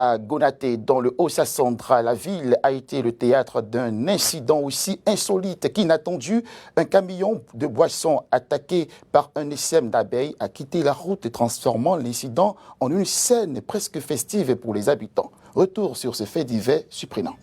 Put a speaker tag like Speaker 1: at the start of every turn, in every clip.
Speaker 1: À Gonaté, dans le Haut-Sassandra, la ville a été le théâtre d'un incident aussi insolite qu'inattendu. Un camion de boissons attaqué par un essaim d'abeilles a quitté la route, transformant l'incident en une scène presque festive pour les habitants. Retour sur ce fait divers surprenant.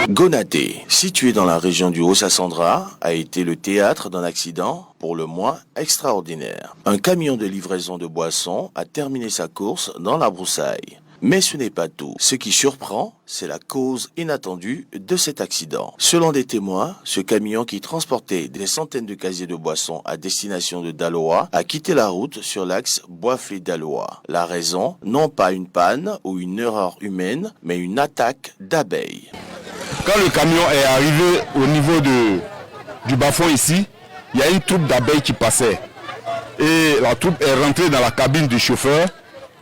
Speaker 2: Gonaté, situé dans la région du Haut-Sassandra, a été le théâtre d'un accident pour le moins extraordinaire. Un camion de livraison de boissons a terminé sa course dans la broussaille. Mais ce n'est pas tout. Ce qui surprend, c'est la cause inattendue de cet accident. Selon des témoins, ce camion qui transportait des centaines de casiers de boissons à destination de Daloa a quitté la route sur l'axe Boisflé-Daloa. La raison, non pas une panne ou une erreur humaine, mais une attaque d'abeilles.
Speaker 3: Quand le camion est arrivé au niveau du bas-fond ici, il y a une troupe d'abeilles qui passait. Et la troupe est rentrée dans la cabine du chauffeur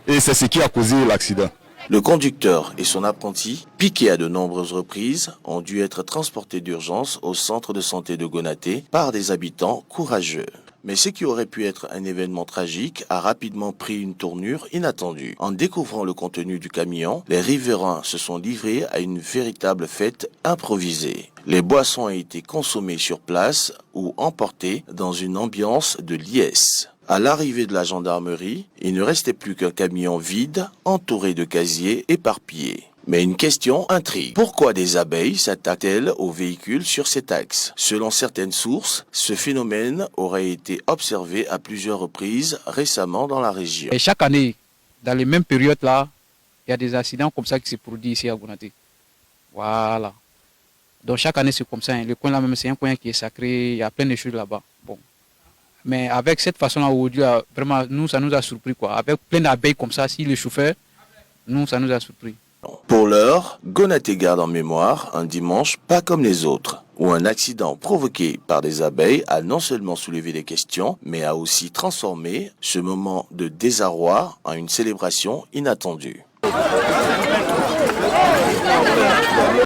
Speaker 3: et c'est ce qui a causé l'accident.
Speaker 2: Le conducteur et son apprenti, piqués à de nombreuses reprises, ont dû être transportés d'urgence au centre de santé de Gonaté par des habitants courageux. Mais ce qui aurait pu être un événement tragique a rapidement pris une tournure inattendue. En découvrant le contenu du camion, les riverains se sont livrés à une véritable fête improvisée. Les boissons ont été consommées sur place ou emportées dans une ambiance de liesse. À l'arrivée de la gendarmerie, il ne restait plus qu'un camion vide, entouré de casiers éparpillés. Mais une question intrigue. Pourquoi des abeilles s'attaquent-elles aux véhicules sur cet axe? Selon certaines sources, ce phénomène aurait été observé à plusieurs reprises récemment dans la région.
Speaker 4: Et chaque année, dans les mêmes périodes-là, il y a des accidents comme ça qui se produisent ici à Gonaté. Voilà. Donc chaque année, c'est comme ça. Le coin là même, c'est un coin qui est sacré. Il y a plein de choses là-bas. Bon. Mais avec cette façon-là, aujourd'hui, vraiment, nous, ça nous a surpris, quoi. Avec plein d'abeilles comme ça, si le chauffeur, nous, ça nous a surpris.
Speaker 2: Pour l'heure, Gonaté garde en mémoire un dimanche pas comme les autres, où un accident provoqué par des abeilles a non seulement soulevé des questions, mais a aussi transformé ce moment de désarroi en une célébration inattendue.